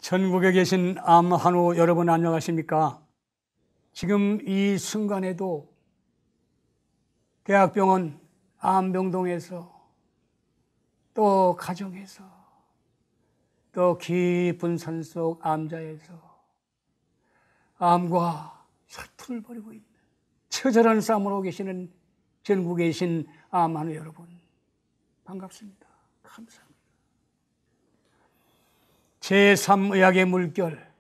전국에 계신 암한우 여러분 안녕하십니까? 지금 이 순간에도 대학병원 암병동에서 또 가정에서 또 깊은 산속 암자에서 암과 사투를 벌이고 있는 처절한 싸움으로 계시는 전국에 계신 암한우 여러분 반갑습니다. 감사합니다. 제3의학의 물결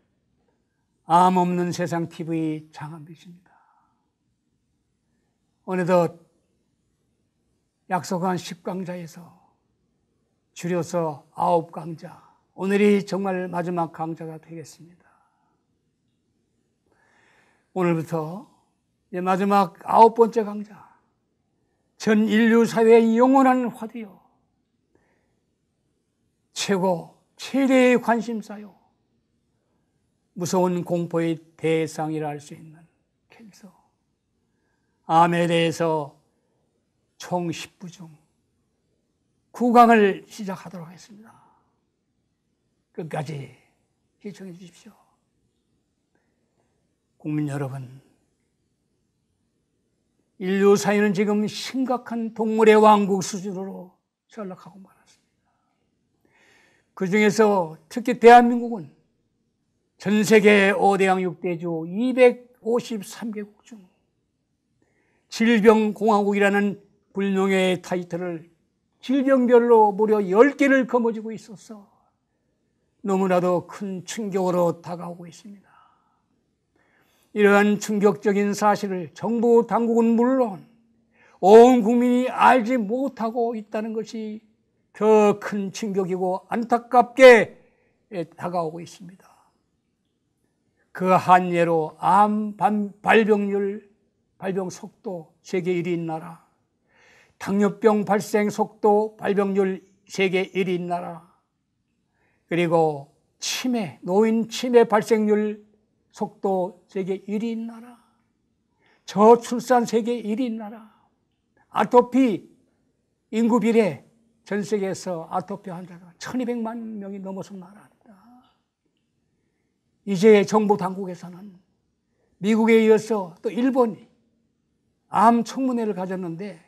암 없는 세상 TV 장한빛입니다. 어느덧 약속한 10강자에서 줄여서 9강자, 오늘이 정말 마지막 강자가 되겠습니다. 오늘부터 마지막 9번째 강자, 전 인류 사회의 영원한 화두요, 최대의 관심사요, 무서운 공포의 대상이라 할 수 있는 캔서, 암에 대해서 총 10부 중 9강을 시작하도록 하겠습니다. 끝까지 시청해 주십시오. 국민 여러분, 인류 사회는 지금 심각한 동물의 왕국 수준으로 전락하고 말았습니다. 그 중에서 특히 대한민국은 전 세계 5대양 6대주 253개국 중 질병공화국이라는 불명예의 타이틀을 질병별로 무려 10개를 거머쥐고 있어서 너무나도 큰 충격으로 다가오고 있습니다. 이러한 충격적인 사실을 정부 당국은 물론 온 국민이 알지 못하고 있다는 것이 더 큰 충격이고 안타깝게 다가오고 있습니다. 그 한 예로 암 발병률, 발병 속도 세계 1위인 나라, 당뇨병 발생 속도, 발병률 세계 1위인 나라, 그리고 노인 치매 발생률 속도 세계 1위인 나라, 저출산 세계 1위인 나라, 아토피 인구 비례 전 세계에서 아토피 환자가 1200만 명이 넘어선 나라입니다. 이제 정부 당국에서는 미국에 이어서 또 일본이 암 청문회를 가졌는데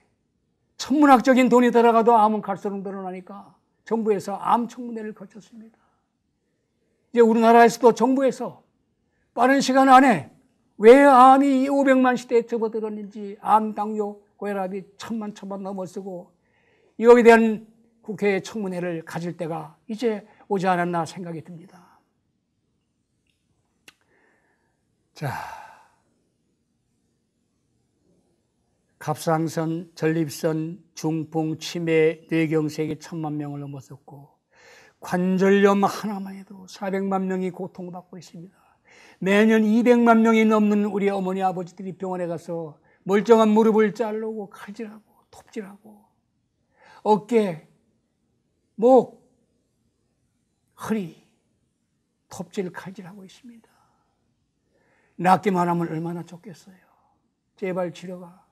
천문학적인 돈이 들어가도 암은 갈수록 늘어나니까 정부에서 암 청문회를 거쳤습니다. 이제 우리나라에서도 정부에서 빠른 시간 안에 왜 암이 500만 시대에 접어들었는지, 암, 당뇨, 고혈압이 천만 넘어서고 이거에 대한 국회 청문회를 가질 때가 이제 오지 않았나 생각이 듭니다. 자, 갑상선, 전립선, 중풍, 치매, 뇌경색이 1000만 명을 넘어섰고 관절염 하나만 해도 400만 명이 고통받고 있습니다. 매년 200만 명이 넘는 우리 어머니 아버지들이 병원에 가서 멀쩡한 무릎을 자르고 칼질하고 톱질하고 어깨, 목, 허리 톱질 칼질하고 있습니다. 낫기만 하면 얼마나 좋겠어요. 제발 치료가.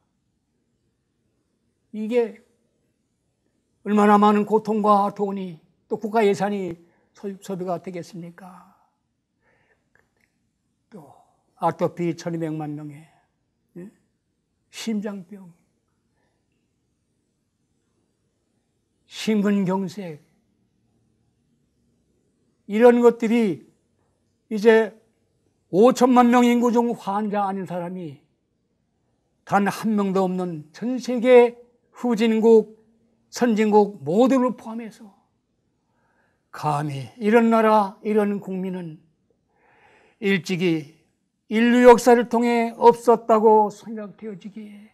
이게 얼마나 많은 고통과 돈이 또 국가 예산이 소비가 되겠습니까? 또 아토피 1200만 명에 심장병, 심근경색, 이런 것들이 이제 5천만 명 인구 중 환자 아닌 사람이 단 한 명도 없는 전 세계 후진국, 선진국 모두를 포함해서 감히 이런 나라, 이런 국민은 일찍이 인류 역사를 통해 없었다고 생각되어지기에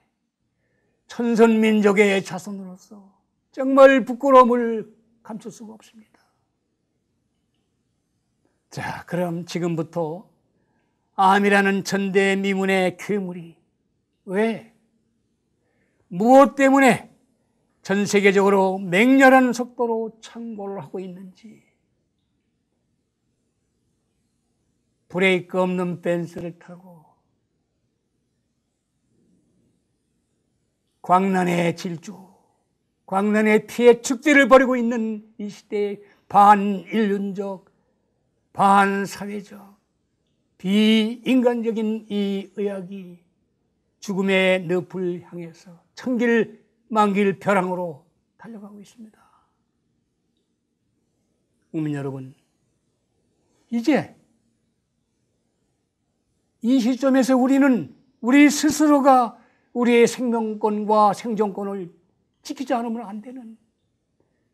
천선민족의 자손으로서 정말 부끄러움을 감출 수가 없습니다. 자, 그럼 지금부터 암이라는 전대미문의 괴물이 왜, 무엇 때문에 전 세계적으로 맹렬한 속도로 창궐을 하고 있는지, 브레이크 없는 벤츠를 타고 광란의 질주, 광란의 피해 축제를 벌이고 있는 이 시대의 반인륜적 반사회적, 비인간적인 이 의학이 죽음의 늪을 향해서 천길 만길 벼랑으로 달려가고 있습니다. 국민 여러분, 이제 이 시점에서 우리는 우리 스스로가 우리의 생명권과 생존권을 지키지 않으면 안 되는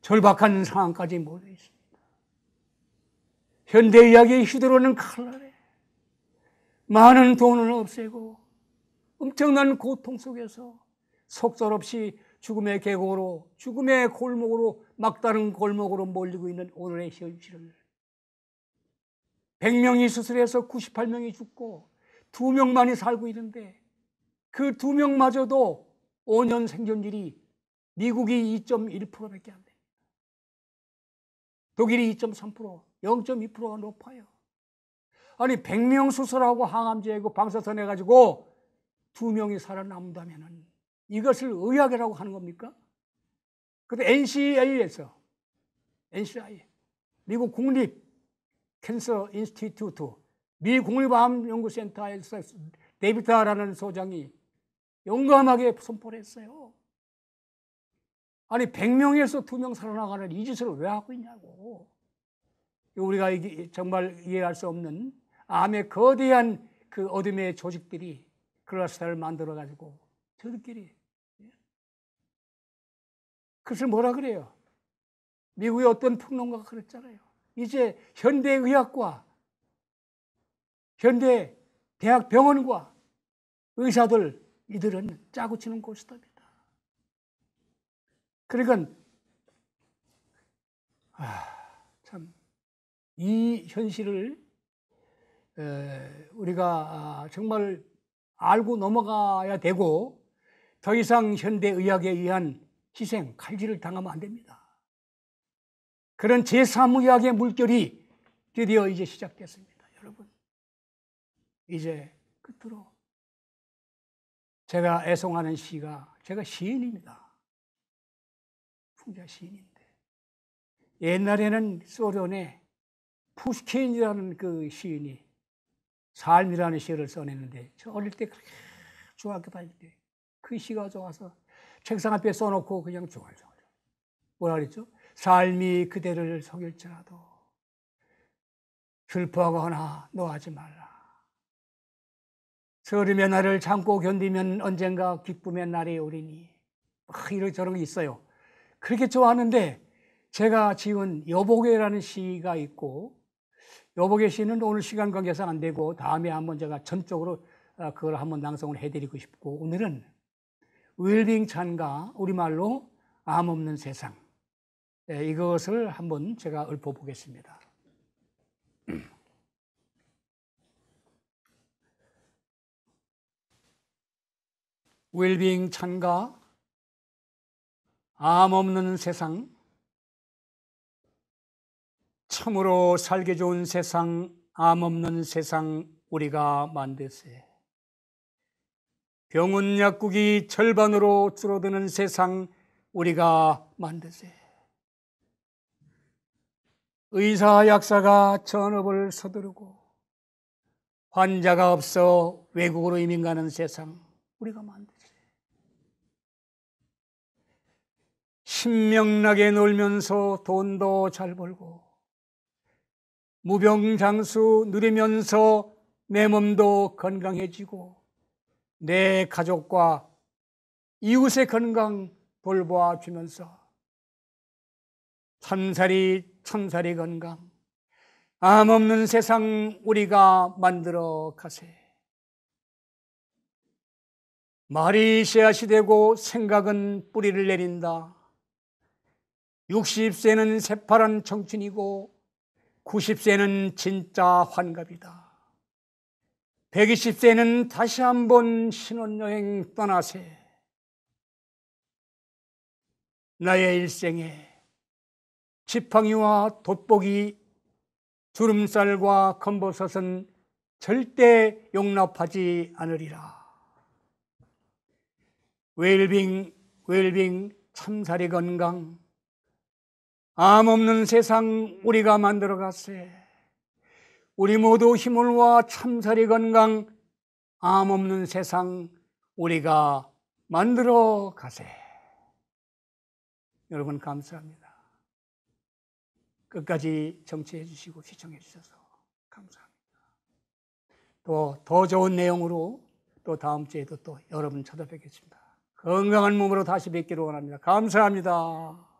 절박한 상황까지 몰려 있습니다. 현대의학의 휘두르는 칼날에 많은 돈을 없애고 엄청난 고통 속에서 속절없이 죽음의 계곡으로, 죽음의 골목으로, 막다른 골목으로 몰리고 있는 오늘의 현실을 100명이 수술해서 98명이 죽고 2명만이 살고 있는데 그 2명마저도 5년 생존율이 미국이 2.1%밖에 안 됩니다. 독일이 2.3%, 0.2%가 높아요. 아니 100명 수술하고 항암 제거 방사선 해가지고 2명이 살아남는다면 이것을 의학이라고 하는 겁니까? 그런데 NCI에서 미국 국립 캔서 인스티튜트 미 국립암연구센터에서 데이비타라는 소장이 용감하게 선포를 했어요. 아니 100명에서 2명 살아나가는 이 짓을 왜 하고 있냐고. 우리가 정말 이해할 수 없는 암의 거대한 그 어둠의 조직들이 클러스터를 만들어가지고 저들끼리 그것을 뭐라 그래요? 미국의 어떤 평론가가 그랬잖아요. 이제 현대의학과 현대 대학 병원과 의사들 이들은 짜고 치는 고스톱이다. 그러니까 참 이 현실을 우리가 정말 알고 넘어가야 되고 더 이상 현대의학에 의한 희생, 칼질을 당하면 안 됩니다. 그런 제3의학의 물결이 드디어 이제 시작됐습니다. 여러분, 이제 끝으로 제가 애송하는 시가, 제가 시인입니다. 풍자 시인인데 옛날에는 소련의 푸스킨이라는 그 시인이 삶이라는 시를 써냈는데 저 어릴 때 그렇게 중학교 다닐 때 그 시가 좋아서 책상 앞에 써놓고 그냥 좋아요. 뭐라 그랬죠? 삶이 그대를 속일지라도 슬퍼하거나 노하지 말라. 서름의 날을 참고 견디면 언젠가 기쁨의 날이 오리니. 이런저런 게 있어요. 그렇게 좋아하는데 제가 지은 여복에라는 시가 있고 여복의 시는 오늘 시간 관계상 안 되고 다음에 한번 제가 전적으로 그걸 한번 낭송을 해드리고 싶고 오늘은 웰빙 찬가 우리말로 암 없는 세상 이것을 한번 제가 읊어보겠습니다. 웰빙 찬가 암 없는 세상 참으로 살기 좋은 세상 암 없는 세상 우리가 만드세 병원 약국이 절반으로 줄어드는 세상 우리가 만드세 의사 약사가 전업을 서두르고 환자가 없어 외국으로 이민 가는 세상 우리가 만드세 신명나게 놀면서 돈도 잘 벌고 무병장수 누리면서 내 몸도 건강해지고 내 가족과 이웃의 건강 돌보아주면서 천살이 건강 암 없는 세상 우리가 만들어 가세. 말이 씨앗이 되고 생각은 뿌리를 내린다. 60세는 새파란 청춘이고 90세는 진짜 환갑이다. 120세는 다시 한번 신혼여행 떠나세. 나의 일생에 지팡이와 돋보기, 주름살과 검버섯은 절대 용납하지 않으리라. 웰빙, 참살이 건강, 암 없는 세상 우리가 만들어 갔세. 우리 모두 힘을 모아 참살이 건강, 암 없는 세상 우리가 만들어 가세. 여러분 감사합니다. 끝까지 청취해 주시고 시청해 주셔서 감사합니다. 또 더 좋은 내용으로 또 다음 주에도 또 여러분 찾아뵙겠습니다. 건강한 몸으로 다시 뵙기를 원합니다. 감사합니다.